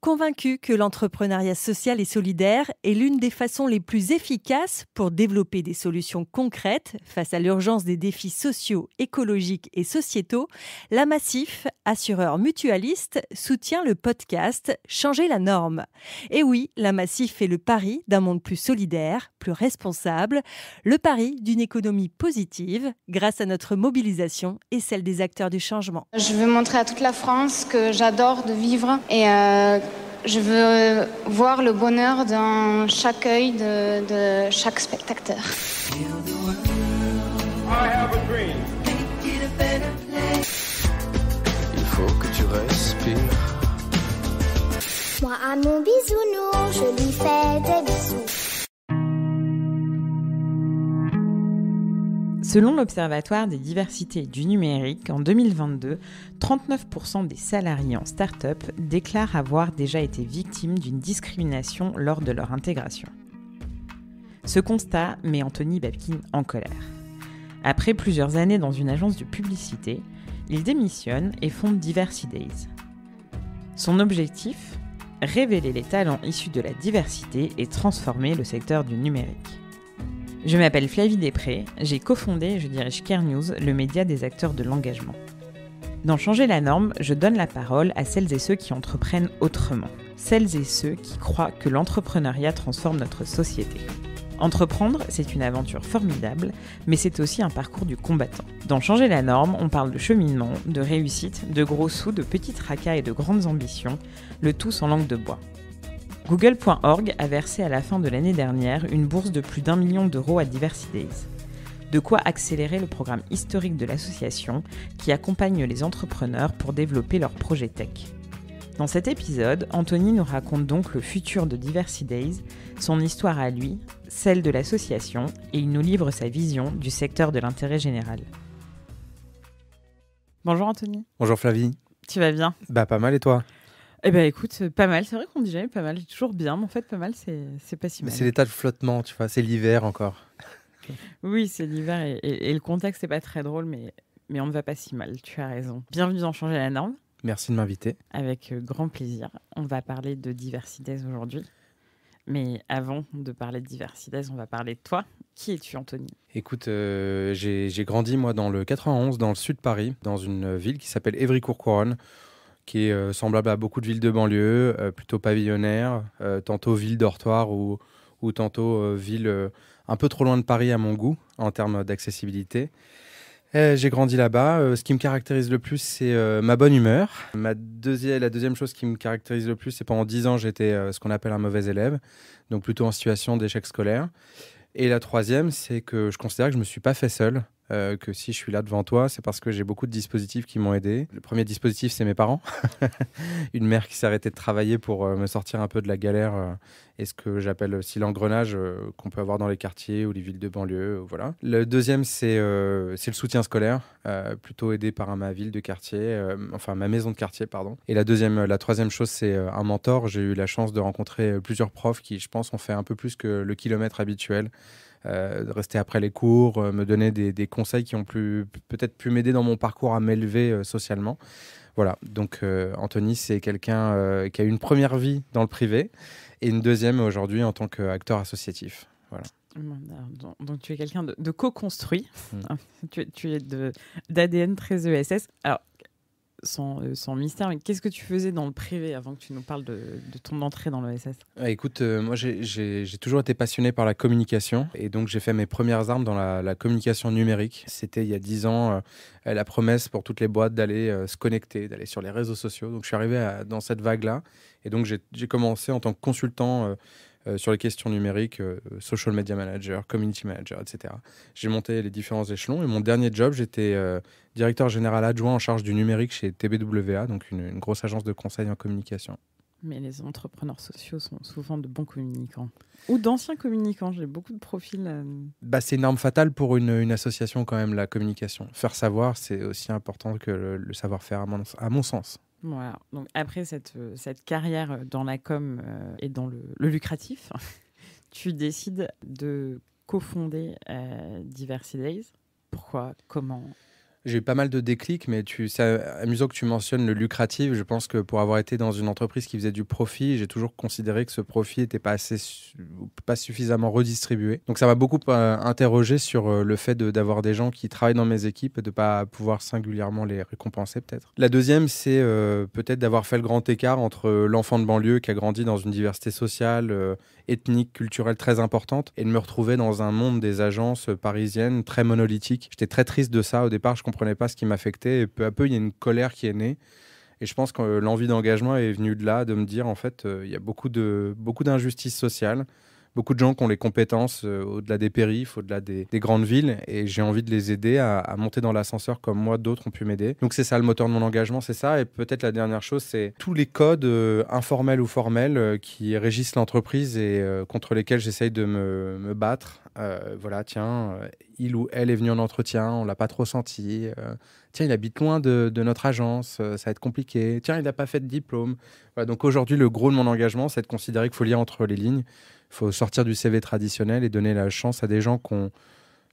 Convaincu que l'entrepreneuriat social et solidaire est l'une des façons les plus efficaces pour développer des solutions concrètes face à l'urgence des défis sociaux, écologiques et sociétaux, la Massif, assureur mutualiste, soutient le podcast Changer la norme. Et oui, la Massif fait le pari d'un monde plus solidaire, plus responsable, le pari d'une économie positive grâce à notre mobilisation et celle des acteurs du changement. Je veux montrer à toute la France que j'adore de vivre et je veux voir le bonheur dans chaque œil de chaque spectateur. Il faut que tu respires. Moi à mon bisounours, je lui fais des bisous. Selon l'Observatoire des diversités du numérique, en 2022, 39% des salariés en start-up déclarent avoir déjà été victimes d'une discrimination lors de leur intégration. Ce constat met Anthony Babkin en colère. Après plusieurs années dans une agence de publicité, il démissionne et fonde Diversity Days. Son objectif ? Révéler les talents issus de la diversité et transformer le secteur du numérique. Je m'appelle Flavie Després, j'ai cofondé et je dirige Care News, le média des acteurs de l'engagement. Dans Changer la norme, je donne la parole à celles et ceux qui entreprennent autrement, celles et ceux qui croient que l'entrepreneuriat transforme notre société. Entreprendre, c'est une aventure formidable, mais c'est aussi un parcours du combattant. Dans Changer la norme, on parle de cheminement, de réussite, de gros sous, de petits tracas et de grandes ambitions, le tout sans langue de bois. Google.org a versé à la fin de l'année dernière une bourse de plus d'1 million d'euros à Diversity Days. De quoi accélérer le programme historique de l'association qui accompagne les entrepreneurs pour développer leurs projets tech. Dans cet épisode, Anthony nous raconte donc le futur de Diversity Days, son histoire à lui, celle de l'association, et il nous livre sa vision du secteur de l'intérêt général. Bonjour Anthony. Bonjour Flavie. Tu vas bien ? Pas mal et toi ? Eh ben écoute, pas mal. C'est vrai qu'on dit jamais pas mal. Toujours bien, mais en fait pas mal, c'est pas si mal. Mais c'est l'état de flottement, tu vois. C'est l'hiver encore. Oui, c'est l'hiver et le contexte n'est pas très drôle, mais on ne va pas si mal. Tu as raison. Bienvenue dans Changer la norme. Merci de m'inviter. Avec grand plaisir. On va parler de Diversity Days aujourd'hui. Mais avant de parler de Diversity Days, on va parler de toi. Qui es-tu, Anthony ? Écoute, j'ai grandi moi dans le 91, dans le sud de Paris, dans une ville qui s'appelle Évry-Courcouronnes, qui est semblable à beaucoup de villes de banlieue, plutôt pavillonnaire, tantôt ville dortoir ou tantôt ville un peu trop loin de Paris à mon goût, en termes d'accessibilité. J'ai grandi là-bas. Ce qui me caractérise le plus, c'est ma bonne humeur. La deuxième chose qui me caractérise le plus, c'est pendant 10 ans, j'étais ce qu'on appelle un mauvais élève, donc plutôt en situation d'échec scolaire. Et la troisième, c'est que je considère que je ne me suis pas fait seul. Que si je suis là devant toi, c'est parce que j'ai beaucoup de dispositifs qui m'ont aidé. Le premier dispositif, c'est mes parents. Une mère qui s'est arrêtée de travailler pour me sortir un peu de la galère et ce que j'appelle aussi l'engrenage qu'on peut avoir dans les quartiers ou les villes de banlieue. Voilà. Le deuxième, c'est le soutien scolaire, plutôt aidé par ma ville de quartier, ma maison de quartier, pardon. Et la troisième chose, c'est un mentor. J'ai eu la chance de rencontrer plusieurs profs qui, je pense, ont fait un peu plus que le kilomètre habituel. De rester après les cours, me donner des conseils qui ont peut-être pu m'aider dans mon parcours à m'élever socialement. Voilà, donc Anthony, c'est quelqu'un qui a eu une première vie dans le privé et une deuxième aujourd'hui en tant qu'acteur associatif. Voilà. Donc tu es quelqu'un de co-construit, tu es d'ADN très ESS. Alors, sans mystère, mais qu'est-ce que tu faisais dans le privé avant que tu nous parles de ton entrée dans l'ESS ? Écoute, moi j'ai toujours été passionné par la communication et donc j'ai fait mes premières armes dans la communication numérique. C'était il y a 10 ans la promesse pour toutes les boîtes d'aller se connecter, d'aller sur les réseaux sociaux. Donc je suis arrivé dans cette vague-là et donc j'ai commencé en tant que consultant sur les questions numériques, social media manager, community manager, etc. J'ai monté les différents échelons et mon dernier job, j'étais directeur général adjoint en charge du numérique chez TBWA, donc une grosse agence de conseil en communication. Mais les entrepreneurs sociaux sont souvent de bons communicants. Ou d'anciens communicants, j'ai beaucoup de profils. C'est une arme fatale pour une association quand même, la communication. Faire savoir, c'est aussi important que le savoir-faire à mon sens. Voilà. Donc après cette carrière dans la com et dans le lucratif, tu décides de cofonder Diversity Days. Pourquoi ? Comment ? J'ai eu pas mal de déclics, mais c'est amusant que tu mentionnes le lucratif. Je pense que pour avoir été dans une entreprise qui faisait du profit, j'ai toujours considéré que ce profit n'était pas pas suffisamment redistribué. Donc ça m'a beaucoup interrogé sur le fait d'avoir des gens qui travaillent dans mes équipes et de ne pas pouvoir singulièrement les récompenser peut-être. La deuxième, c'est peut-être d'avoir fait le grand écart entre l'enfant de banlieue qui a grandi dans une diversité sociale, ethnique, culturelle très importante et de me retrouver dans un monde des agences parisiennes très monolithique. J'étais très triste de ça. Au départ, je comprenais pas ce qui m'affectait et peu à peu, il y a une colère qui est née. Et je pense que l'envie d'engagement est venue de là, de me dire en fait, il y a beaucoup d'injustices sociales, beaucoup de gens qui ont les compétences au-delà des périphes, au-delà des grandes villes, et j'ai envie de les aider à monter dans l'ascenseur comme moi, d'autres ont pu m'aider. Donc c'est ça le moteur de mon engagement, c'est ça. Et peut-être la dernière chose, c'est tous les codes informels ou formels qui régissent l'entreprise et contre lesquels j'essaye de me battre. Voilà, tiens, il ou elle est venu en entretien, on l'a pas trop senti. Tiens, il habite loin de notre agence, ça va être compliqué. Tiens, il n'a pas fait de diplôme. Voilà, donc aujourd'hui, le gros de mon engagement, c'est de considérer qu'il faut lire entre les lignes. Il faut sortir du CV traditionnel et donner la chance à des gens qui ont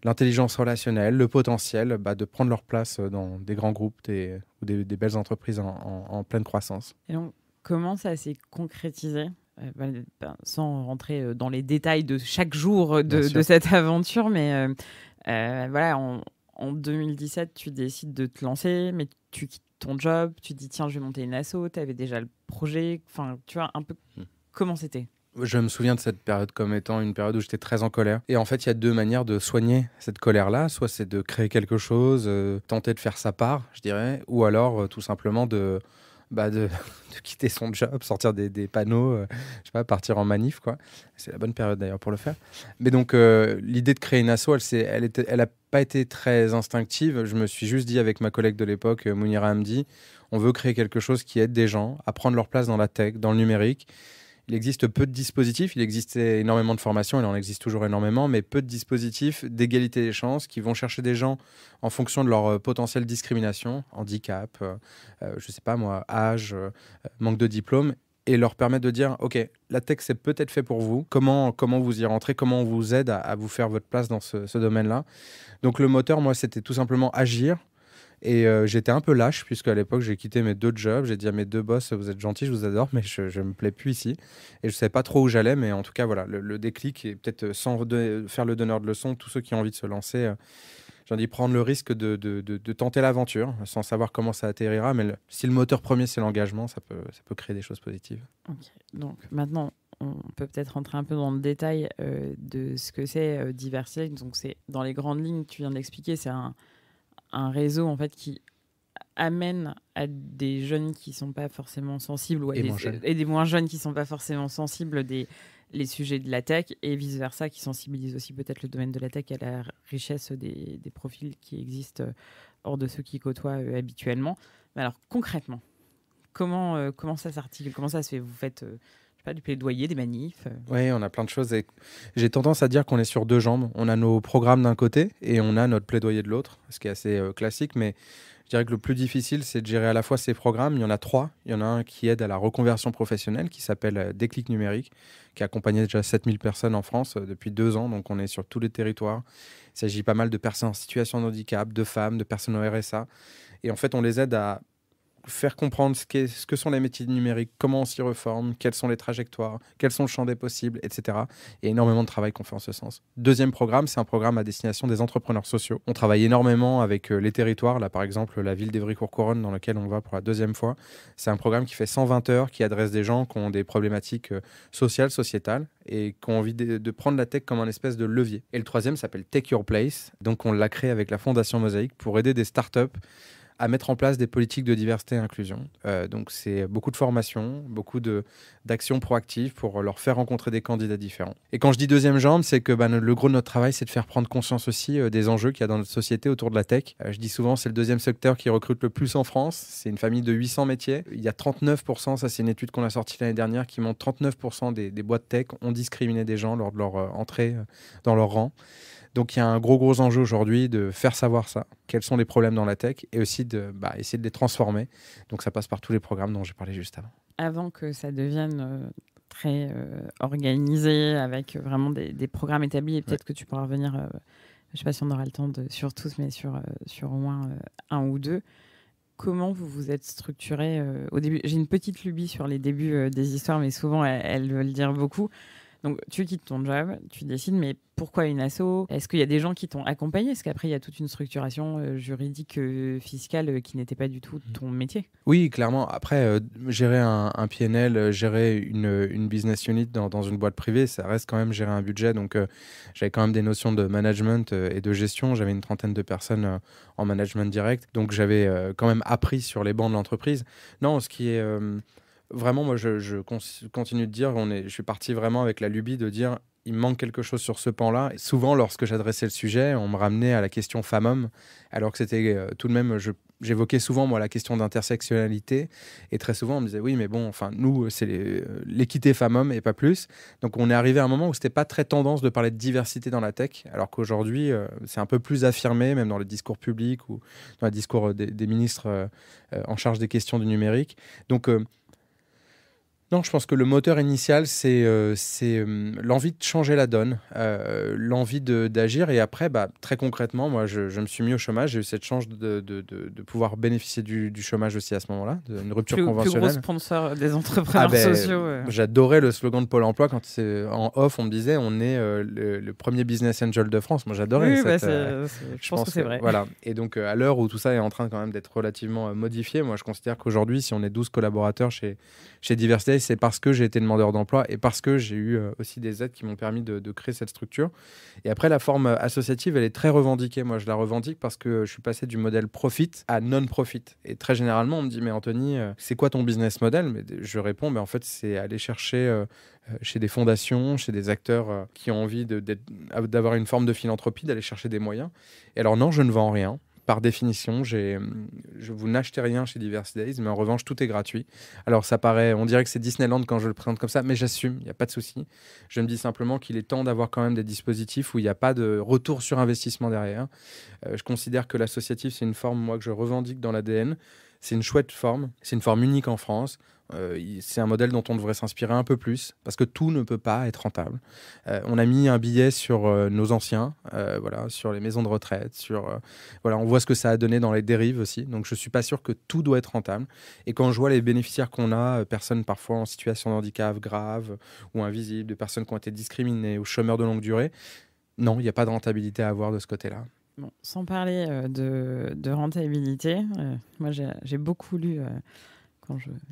l'intelligence relationnelle, le potentiel de prendre leur place dans des grands groupes ou des belles entreprises en pleine croissance. Et donc, comment ça s'est concrétisé sans rentrer dans les détails de chaque jour de cette aventure, mais voilà, en 2017, tu décides de te lancer, mais tu quittes ton job, tu dis tiens, je vais monter une asso, tu avais déjà le projet, enfin, tu vois, un peu comment c'était? Je me souviens de cette période comme étant une période où j'étais très en colère. Et en fait, il y a deux manières de soigner cette colère-là. Soit c'est de créer quelque chose, tenter de faire sa part, je dirais, ou alors tout simplement de quitter son job, sortir des panneaux, je sais pas, partir en manif, quoi. C'est la bonne période d'ailleurs pour le faire. Mais donc, l'idée de créer une asso, elle a pas été très instinctive. Je me suis juste dit avec ma collègue de l'époque, Mounira Hamdi, on veut créer quelque chose qui aide des gens à prendre leur place dans la tech, dans le numérique. Il existe peu de dispositifs, il existait énormément de formations, il en existe toujours énormément, mais peu de dispositifs d'égalité des chances qui vont chercher des gens en fonction de leur potentielle discrimination, handicap, je sais pas moi, âge, manque de diplôme, et leur permettre de dire, OK, la tech c'est peut-être fait pour vous, comment vous y rentrez, comment on vous aide à vous faire votre place dans ce domaine-là. Donc le moteur, moi, c'était tout simplement agir. Et j'étais un peu lâche, puisqu'à l'époque, j'ai quitté mes 2 jobs. J'ai dit à mes 2 boss, vous êtes gentils, je vous adore, mais je ne me plais plus ici. Et je ne savais pas trop où j'allais, mais en tout cas, voilà, le déclic, et peut-être sans faire le donneur de leçons, tous ceux qui ont envie de se lancer, j'ai dit prendre le risque de tenter l'aventure, sans savoir comment ça atterrira. Mais si le moteur premier, c'est l'engagement, ça peut créer des choses positives. Okay. Donc maintenant, on peut peut-être rentrer un peu dans le détail de ce que c'est Diversité. Donc c'est dans les grandes lignes, tu viens de l'expliquer, c'est un réseau en fait qui amène à des jeunes qui sont pas forcément sensibles et des moins jeunes qui sont pas forcément sensibles les sujets de la tech et vice versa, qui sensibilisent aussi peut-être le domaine de la tech à la richesse des profils qui existent hors de ceux qui côtoient habituellement. Mais alors concrètement, comment ça s'articule, comment ça se fait? Vous faites du plaidoyer, des manifs? Oui, on a plein de choses. Et j'ai tendance à dire qu'on est sur 2 jambes. On a nos programmes d'un côté et on a notre plaidoyer de l'autre, ce qui est assez classique. Mais je dirais que le plus difficile, c'est de gérer à la fois ces programmes. Il y en a 3. Il y en a un qui aide à la reconversion professionnelle, qui s'appelle Déclic numérique, qui a accompagné déjà 7000 personnes en France depuis 2 ans. Donc on est sur tous les territoires. Il s'agit pas mal de personnes en situation de handicap, de femmes, de personnes au RSA. Et en fait, on les aide à faire comprendre ce que sont les métiers du numérique, comment on s'y reforme, quelles sont les trajectoires, quels sont le champ des possibles, etc. Il y a énormément de travail qu'on fait en ce sens. Deuxième programme, c'est un programme à destination des entrepreneurs sociaux. On travaille énormément avec les territoires. Là, par exemple, la ville d'Évry-Courcouronnes, dans laquelle on va pour la 2e fois. C'est un programme qui fait 120 heures, qui adresse des gens qui ont des problématiques sociales, sociétales, et qui ont envie de prendre la tech comme un espèce de levier. Et le 3e s'appelle Take Your Place. Donc, on l'a créé avec la Fondation Mosaïque pour aider des startups à mettre en place des politiques de diversité et inclusion. Donc, c'est beaucoup de formation, beaucoup d'actions proactives pour leur faire rencontrer des candidats différents. Et quand je dis deuxième jambe, c'est que le gros de notre travail, c'est de faire prendre conscience aussi des enjeux qu'il y a dans notre société autour de la tech. Je dis souvent, c'est le 2e secteur qui recrute le plus en France. C'est une famille de 800 métiers. Il y a 39%, ça c'est une étude qu'on a sortie l'année dernière, qui montre 39% des boîtes tech ont discriminé des gens lors de leur entrée dans leur rang. Donc, il y a un gros enjeu aujourd'hui de faire savoir ça, quels sont les problèmes dans la tech, et aussi essayer de les transformer. Donc, ça passe par tous les programmes dont j'ai parlé juste avant. Avant que ça devienne très organisé, avec vraiment des programmes établis, et peut-être que tu pourras revenir Je ne sais pas si on aura le temps sur tous, mais sur au moins un ou deux. Comment vous vous êtes structuré au début? J'ai une petite lubie sur les débuts des histoires, mais souvent, elles veulent dire beaucoup. Donc, tu quittes ton job, tu décides, mais pourquoi une asso? Est-ce qu'il y a des gens qui t'ont accompagné? Est-ce qu'après, il y a toute une structuration juridique, fiscale qui n'était pas du tout ton métier? Oui, clairement. Après, gérer un PNL, gérer une business unit dans une boîte privée, ça reste quand même gérer un budget. Donc, j'avais quand même des notions de management et de gestion. J'avais une trentaine de personnes en management direct. Donc, j'avais quand même appris sur les bancs de l'entreprise. Non, ce qui est... Vraiment, moi, je continue de dire, je suis parti vraiment avec la lubie de dire, il me manque quelque chose sur ce pan-là. Et souvent, lorsque j'adressais le sujet, on me ramenait à la question femmes-hommes, alors que c'était tout de même, j'évoquais souvent, moi, la question d'intersectionnalité. Et très souvent, on me disait, oui, mais bon, enfin, nous, c'est l'équité femmes-hommes et pas plus. Donc, on est arrivé à un moment où c'était pas très tendance de parler de diversité dans la tech, alors qu'aujourd'hui, c'est un peu plus affirmé, même dans le discours public ou dans le discours des ministres en charge des questions du numérique. Donc, non, je pense que le moteur initial, c'est l'envie de changer la donne, l'envie d'agir. Et après, très concrètement, moi, je me suis mis au chômage. J'ai eu cette chance de pouvoir bénéficier du chômage aussi à ce moment-là, d'une rupture conventionnelle. Plus gros sponsor des entrepreneurs sociaux. J'adorais le slogan de Pôle emploi quand en off, on me disait on est le premier business angel de France. Moi, j'adorais je pense que c'est vrai. Voilà. Et donc, à l'heure où tout ça est en train quand même d'être relativement modifié, moi, je considère qu'aujourd'hui, si on est 12 collaborateurs chez Diversity, c'est parce que j'ai été demandeur d'emploi et parce que j'ai eu aussi des aides qui m'ont permis de créer cette structure. Et après, la forme associative, elle est très revendiquée. Moi, je la revendique parce que je suis passé du modèle profit à non-profit. Et très généralement, on me dit, mais Anthony, c'est quoi ton business model? Mais je réponds, mais en fait, c'est aller chercher chez des fondations, chez des acteurs qui ont envie d'avoir une forme de philanthropie, d'aller chercher des moyens. Et alors non, je ne vends rien. Par définition, vous n'achetez rien chez Diversity Days, mais en revanche, tout est gratuit. Alors, on dirait que c'est Disneyland quand je le présente comme ça, mais j'assume, il n'y a pas de souci. Je me dis simplement qu'il est temps d'avoir quand même des dispositifs où il n'y a pas de retour sur investissement derrière. Je considère que l'associatif, c'est une forme, moi, que je revendique dans l'ADN. C'est une chouette forme, c'est une forme unique en France. C'est un modèle dont on devrait s'inspirer un peu plus parce que tout ne peut pas être rentable. On a mis un billet sur nos anciens, sur les maisons de retraite, on voit ce que ça a donné dans les dérives aussi. Donc je suis pas sûr que tout doit être rentable. Et quand je vois les bénéficiaires qu'on a, personnes parfois en situation de handicap grave ou invisible, de personnes qui ont été discriminées ou chômeurs de longue durée, non, il n'y a pas de rentabilité à avoir de ce côté-là. Bon, sans parler de rentabilité, moi j'ai beaucoup lu...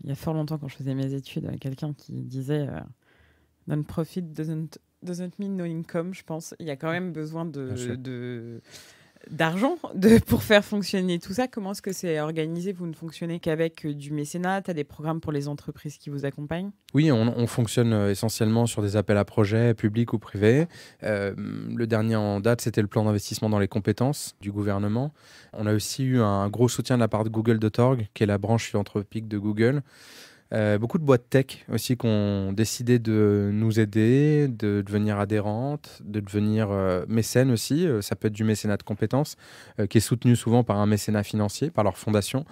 il y a fort longtemps, quand je faisais mes études, quelqu'un qui disait non-profit doesn't mean no income, je pense. Il y a quand même besoin d'argent pour faire fonctionner tout ça. Comment est-ce que c'est organisé? Vous ne fonctionnez qu'avec du mécénat? Tu as des programmes pour les entreprises qui vous accompagnent? Oui, on fonctionne essentiellement sur des appels à projets publics ou privés. Le dernier en date, c'était le plan d'investissement dans les compétences du gouvernement. On a aussi eu un gros soutien de la part de Google.org, qui est la branche philanthropique de Google. Beaucoup de boîtes tech aussi qui ont décidé de nous aider, de devenir adhérentes, de devenir mécènes aussi. Ça peut être du mécénat de compétences qui est soutenu souvent par un mécénat financier, par leur fondation.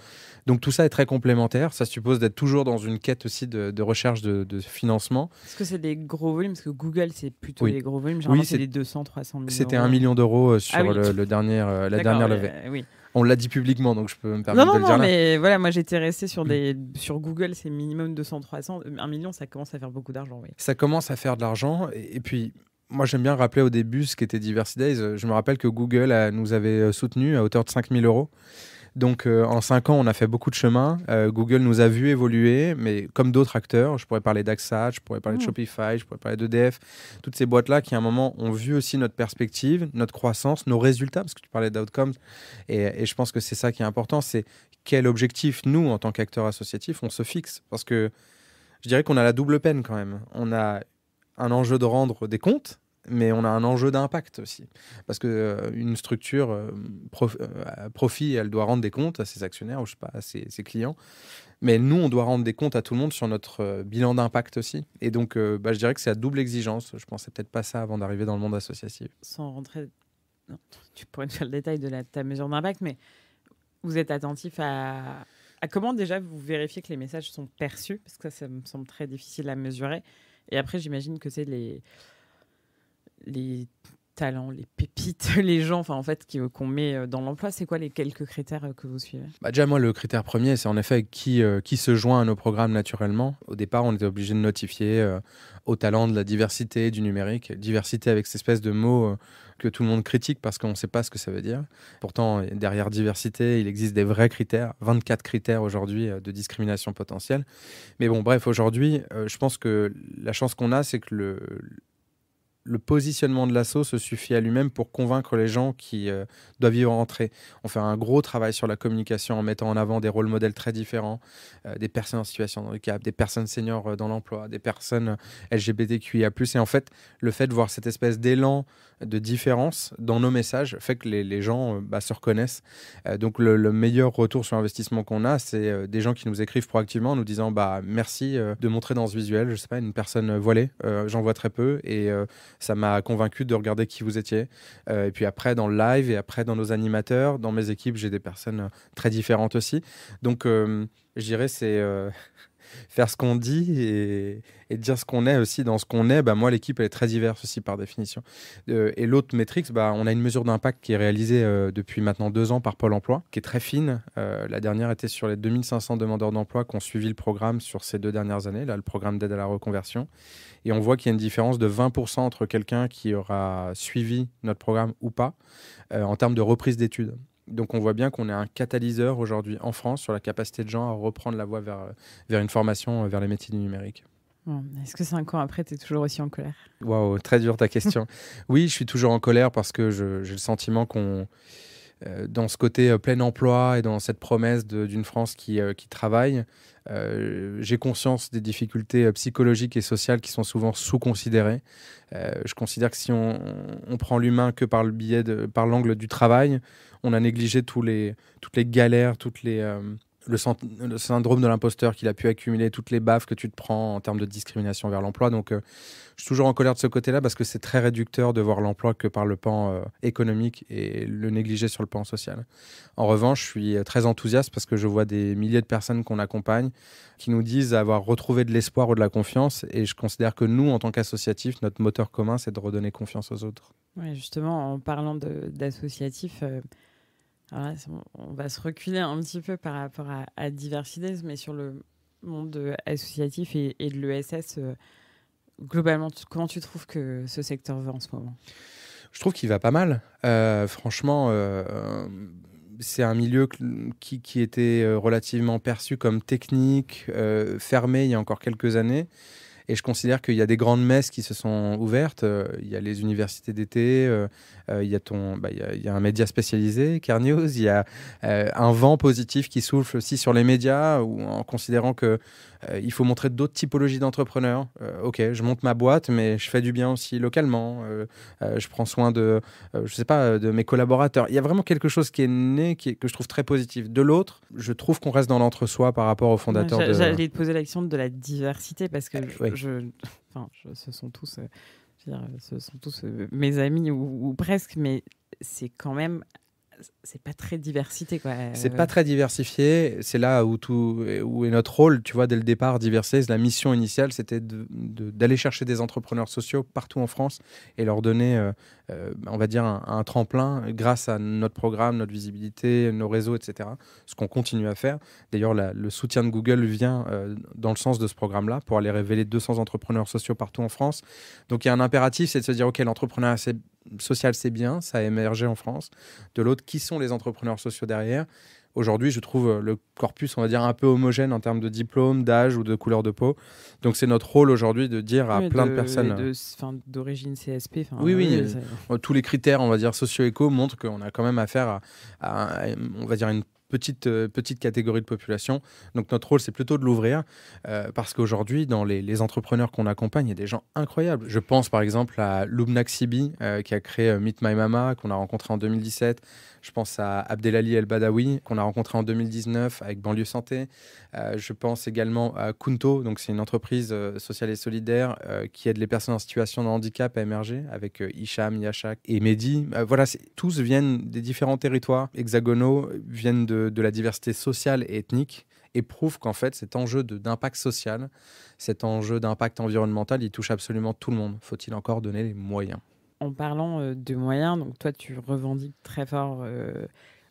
Donc tout ça est très complémentaire. Ça suppose d'être toujours dans une quête aussi de recherche de financement. Est-ce que c'est des gros volumes? Parce que Google, c'est plutôt des gros volumes. Généralement, c'est des 200, 300 000 C'était euros. 1 million d'euros sur la dernière levée. Oui. On l'a dit publiquement, donc je peux me permettre de le dire là. Non, mais voilà, moi j'étais restée sur Google, c'est minimum 200, 300. 1 million, ça commence à faire beaucoup d'argent. Oui. Ça commence à faire de l'argent. Et puis, moi j'aime bien rappeler au début ce qu'était Diversity Days. Je me rappelle que Google nous avait soutenus à hauteur de 5 000 euros. Donc en 5 ans, on a fait beaucoup de chemin. Google nous a vu évoluer, mais comme d'autres acteurs, je pourrais parler d'Axat, je pourrais parler de Shopify, je pourrais parler d'EDF, toutes ces boîtes-là qui à un moment ont vu aussi notre perspective, notre croissance, nos résultats, parce que tu parlais d'outcomes, et je pense que c'est ça qui est important, c'est quel objectif nous, en tant qu'acteurs associatifs, on se fixe. Parce que je dirais qu'on a la double peine quand même. On a un enjeu de rendre des comptes, mais on a un enjeu d'impact aussi. Parce qu'une structure profit, elle doit rendre des comptes à ses actionnaires ou je sais pas, à ses clients. Mais nous, on doit rendre des comptes à tout le monde sur notre bilan d'impact aussi. Et donc, je dirais que c'est à double exigence. Je pensais peut-être pas ça avant d'arriver dans le monde associatif. Sans rentrer... Non, tu pourrais nous faire le détail de ta mesure d'impact, mais vous êtes attentif à comment déjà vous vérifiez que les messages sont perçus? Parce que ça me semble très difficile à mesurer. Et après, j'imagine que c'est les talents, les pépites, les gens en fait, qu'on met dans l'emploi? C'est quoi les quelques critères que vous suivez? Déjà, moi, le critère premier, c'est en effet qui se joint à nos programmes naturellement. Au départ, on était obligé de notifier au talent de la diversité, du numérique. Diversité avec cette espèce de mot que tout le monde critique parce qu'on ne sait pas ce que ça veut dire. Pourtant, derrière diversité, il existe des vrais critères, 24 critères aujourd'hui de discrimination potentielle. Mais bon, bref, aujourd'hui, je pense que la chance qu'on a, c'est que le positionnement de l'asso se suffit à lui-même pour convaincre les gens qui doivent y rentrer. On fait un gros travail sur la communication en mettant en avant des rôles modèles très différents, des personnes en situation de handicap, des personnes seniors dans l'emploi, des personnes LGBTQIA+. Et en fait, le fait de voir cette espèce d'élan de différence dans nos messages fait que les gens se reconnaissent. Donc le meilleur retour sur investissement qu'on a, c'est des gens qui nous écrivent proactivement en nous disant merci de montrer dans ce visuel, je sais pas, une personne voilée, j'en vois très peu et ça m'a convaincu de regarder qui vous étiez. Et puis après, dans le live et après dans nos animateurs, dans mes équipes, j'ai des personnes très différentes aussi. Donc, je dirais, c'est faire ce qu'on dit et dire ce qu'on est aussi dans ce qu'on est. Moi, l'équipe, elle est très diverse aussi par définition. Et l'autre métrique, on a une mesure d'impact qui est réalisée depuis maintenant 2 ans par Pôle emploi, qui est très fine. La dernière était sur les 2500 demandeurs d'emploi qui ont suivi le programme sur ces 2 dernières années, là, le programme d'aide à la reconversion. Et on voit qu'il y a une différence de 20% entre quelqu'un qui aura suivi notre programme ou pas en termes de reprise d'études. Donc on voit bien qu'on est un catalyseur aujourd'hui en France sur la capacité de gens à reprendre la voie vers une formation vers les métiers du numérique. Est-ce que 5 ans après, tu es toujours aussi en colère? Waouh, très dure ta question. Oui, je suis toujours en colère parce que j'ai le sentiment qu'on, dans ce côté plein emploi et dans cette promesse d'une France qui travaille, j'ai conscience des difficultés psychologiques et sociales qui sont souvent sous-considérées. Je considère que si on prend l'humain que par l'angle du travail, on a négligé toutes les galères, le syndrome de l'imposteur qu'il a pu accumuler, toutes les baffes que tu te prends en termes de discrimination vers l'emploi. Donc, je suis toujours en colère de ce côté-là parce que c'est très réducteur de voir l'emploi que par le pan économique et le négliger sur le pan social. En revanche, je suis très enthousiaste parce que je vois des milliers de personnes qu'on accompagne qui nous disent avoir retrouvé de l'espoir ou de la confiance. Et je considère que nous, en tant qu'associatifs, notre moteur commun, c'est de redonner confiance aux autres. Ouais, justement, en parlant d'associatifs... Alors là, on va se reculer un petit peu par rapport à Diversides, mais sur le monde associatif et de l'ESS, globalement, comment tu trouves que ce secteur va en ce moment? Je trouve qu'il va pas mal. Franchement, c'est un milieu qui était relativement perçu comme technique, fermé il y a encore quelques années. Et je considère qu'il y a des grandes messes qui se sont ouvertes. Il y a les universités d'été, il y a un média spécialisé, CareNews, il y a un vent positif qui souffle aussi sur les médias, en considérant qu'il faut montrer d'autres typologies d'entrepreneurs. Ok, je monte ma boîte, mais je fais du bien aussi localement. Je prends soin de mes collaborateurs. Il y a vraiment quelque chose qui est né, que je trouve très positif. De l'autre, je trouve qu'on reste dans l'entre-soi par rapport aux fondateurs. J'allais te poser la question de la diversité, parce que ce sont tous, mes amis ou presque, mais c'est quand même, c'est pas très diversité, quoi. C'est pas très diversifié. C'est là où est notre rôle. Tu vois, dès le départ, Diversize, la mission initiale, c'était d'aller chercher des entrepreneurs sociaux partout en France et leur donner, on va dire, un tremplin grâce à notre programme, notre visibilité, nos réseaux, etc. Ce qu'on continue à faire. D'ailleurs, le soutien de Google vient dans le sens de ce programme-là pour aller révéler 200 entrepreneurs sociaux partout en France. Donc, il y a un impératif, c'est de se dire, OK, l'entrepreneuriat social, c'est bien, ça a émergé en France. De l'autre, qui sont les entrepreneurs sociaux derrière? Aujourd'hui, je trouve le corpus, on va dire, un peu homogène en termes de diplôme, d'âge ou de couleur de peau. Donc, c'est notre rôle aujourd'hui de dire à plein de personnes... d'origine CSP. Oui. Tous les critères, on va dire, socio-éco montrent qu'on a quand même affaire à on va dire, une petite catégorie de population. Donc notre rôle, c'est plutôt de l'ouvrir parce qu'aujourd'hui, dans les entrepreneurs qu'on accompagne, il y a des gens incroyables. Je pense par exemple à Lubna Ksibi qui a créé Meet My Mama, qu'on a rencontré en 2017. Je pense à Abdelali El Badawi, qu'on a rencontré en 2019 avec Banlieue Santé. Je pense également à Kunto, donc c'est une entreprise sociale et solidaire qui aide les personnes en situation de handicap à émerger, avec Hicham, Yachak et Mehdi. Voilà, tous viennent des différents territoires hexagonaux, viennent de la diversité sociale et ethnique, et prouvent qu'en fait, cet enjeu d'impact social, cet enjeu d'impact environnemental, il touche absolument tout le monde. Faut-il encore donner les moyens ? En parlant de moyens, donc toi, tu revendiques très fort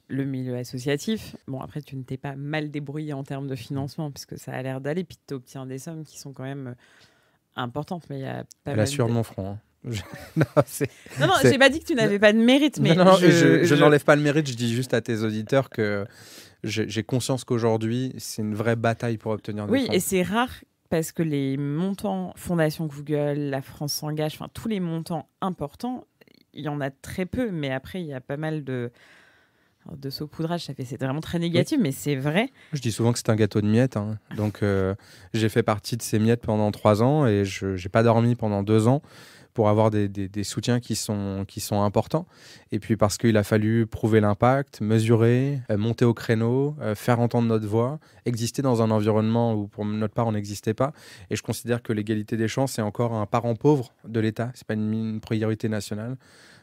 le milieu associatif. Bon, après, tu ne t'es pas mal débrouillé en termes de financement, puisque ça a l'air d'aller, puis tu obtiens des sommes qui sont quand même importantes. Mais il y a pas Elle mal assure de... mon front. Non, j'ai pas dit que tu n'avais pas de mérite, mais je n'enlève pas le mérite. Je dis juste à tes auditeurs que j'ai conscience qu'aujourd'hui, c'est une vraie bataille pour obtenir des fonds. Oui, et c'est rare parce que les montants Fondation Google, la France s'engage, enfin tous les montants importants, il y en a très peu, mais après il y a pas mal de saupoudrage, c'est vraiment très négatif, mais c'est vrai. Je dis souvent que c'est un gâteau de miettes, hein. Donc j'ai fait partie de ces miettes pendant 3 ans et je n'ai pas dormi pendant 2 ans pour avoir des soutiens qui sont importants. Et puis parce qu'il a fallu prouver l'impact, mesurer, monter au créneau, faire entendre notre voix, exister dans un environnement où pour notre part on n'existait pas. Et je considère que l'égalité des chances est encore un parent pauvre de l'État, c'est pas une priorité nationale.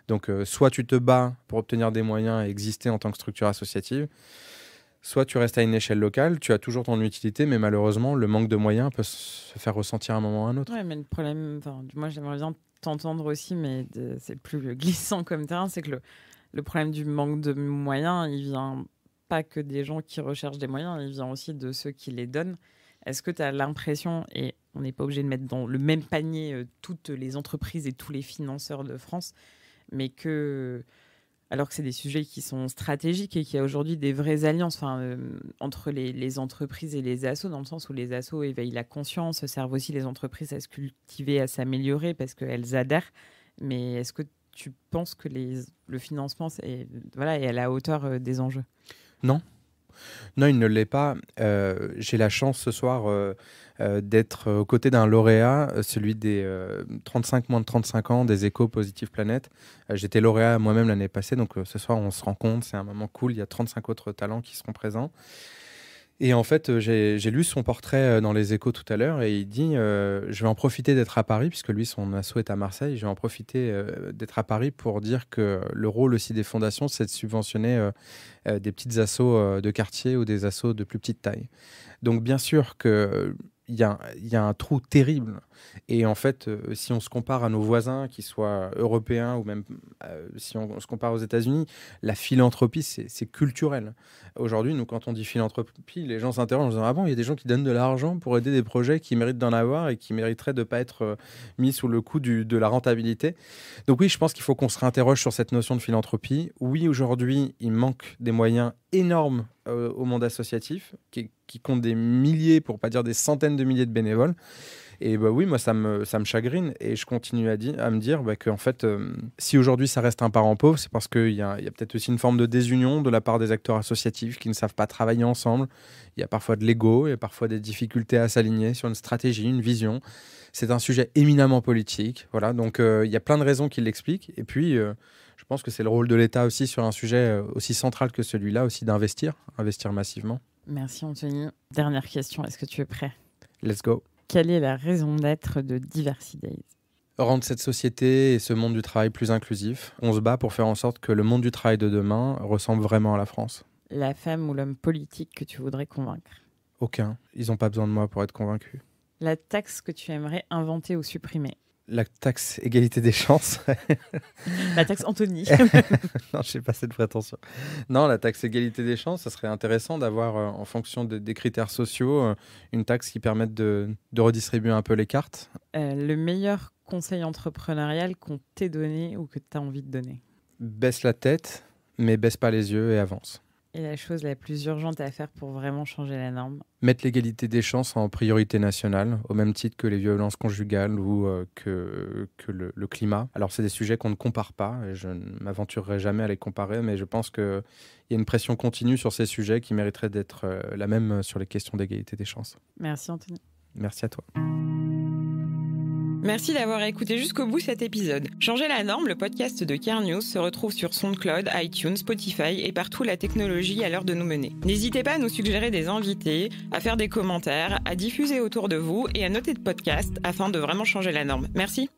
Donc soit tu te bats pour obtenir des moyens et exister en tant que structure associative, soit tu restes à une échelle locale, tu as toujours ton utilité, mais malheureusement le manque de moyens peut se faire ressentir à un moment ou à un autre. Ouais, mais le problème, moi j'aimerais bien t'entendre aussi, mais c'est plus glissant comme terrain, c'est que le problème du manque de moyens, il vient pas que des gens qui recherchent des moyens, il vient aussi de ceux qui les donnent. Est-ce que tu as l'impression, et on n'est pas obligé de mettre dans le même panier toutes les entreprises et tous les financeurs de France, mais que, alors que c'est des sujets qui sont stratégiques et qu'il y a aujourd'hui des vraies alliances entre les entreprises et les assos, dans le sens où les assos éveillent la conscience, servent aussi les entreprises à se cultiver, à s'améliorer parce qu'elles adhèrent. Mais est-ce que tu penses que le financement est à la hauteur des enjeux ? Non, il ne l'est pas. J'ai la chance ce soir d'être aux côtés d'un lauréat, celui des moins de 35 ans des Échos Positive Planète. J'étais lauréat moi-même l'année passée, donc ce soir on se rencontre, c'est un moment cool, il y a 35 autres talents qui seront présents. Et en fait, j'ai lu son portrait dans les Échos tout à l'heure et il dit je vais en profiter d'être à Paris, puisque lui, son asso est à Marseille, je vais en profiter d'être à Paris pour dire que le rôle aussi des fondations, c'est de subventionner des petites assos de quartier ou des assos de plus petite taille. Donc bien sûr qu'il y a un trou terrible. Et en fait, si on se compare à nos voisins, qu'ils soient européens ou même si on se compare aux États-Unis, la philanthropie, c'est culturel. Aujourd'hui, nous, quand on dit philanthropie, les gens s'interrogent en disant « Ah bon, il y a des gens qui donnent de l'argent pour aider des projets qui méritent d'en avoir et qui mériteraient de ne pas être mis sous le coup de la rentabilité ». Donc oui, je pense qu'il faut qu'on se réinterroge sur cette notion de philanthropie. Oui, aujourd'hui, il manque des moyens énormes au monde associatif qui compte des milliers, pour ne pas dire des centaines de milliers de bénévoles. Et oui, moi, ça me chagrine. Et je continue à me dire qu'en fait, si aujourd'hui, ça reste un parent pauvre, c'est parce qu'il y a peut-être aussi une forme de désunion de la part des acteurs associatifs qui ne savent pas travailler ensemble. Il y a parfois de l'ego, il y a parfois des difficultés à s'aligner sur une stratégie, une vision. C'est un sujet éminemment politique. Voilà, donc il y a plein de raisons qui l'expliquent. Et puis, je pense que c'est le rôle de l'État aussi sur un sujet aussi central que celui-là, aussi investir massivement. Merci Anthony. Dernière question, est-ce que tu es prêt ? Let's go. Quelle est la raison d'être de Diversity Days ? Rendre cette société et ce monde du travail plus inclusif. On se bat pour faire en sorte que le monde du travail de demain ressemble vraiment à la France. La femme ou l'homme politique que tu voudrais convaincre ? Aucun. Ils n'ont pas besoin de moi pour être convaincus. La taxe que tu aimerais inventer ou supprimer ? La taxe égalité des chances. La taxe Anthony. Non, je n'ai pas cette prétention. Non, la taxe égalité des chances, ça serait intéressant d'avoir, en fonction des critères sociaux, une taxe qui permette de redistribuer un peu les cartes. Le meilleur conseil entrepreneurial qu'on t'ait donné ou que tu as envie de donner ? Baisse la tête, mais baisse pas les yeux et avance. Et la chose la plus urgente à faire pour vraiment changer la norme ? Mettre l'égalité des chances en priorité nationale, au même titre que les violences conjugales ou que le climat. Alors, c'est des sujets qu'on ne compare pas, et je ne m'aventurerai jamais à les comparer, mais je pense qu'il y a une pression continue sur ces sujets qui mériterait d'être la même sur les questions d'égalité des chances. Merci Anthony. Merci à toi. Merci d'avoir écouté jusqu'au bout cet épisode. Changer la norme, le podcast de Care News se retrouve sur SoundCloud, iTunes, Spotify et partout la technologie à l'heure de nous mener. N'hésitez pas à nous suggérer des invités, à faire des commentaires, à diffuser autour de vous et à noter de podcast afin de vraiment changer la norme. Merci.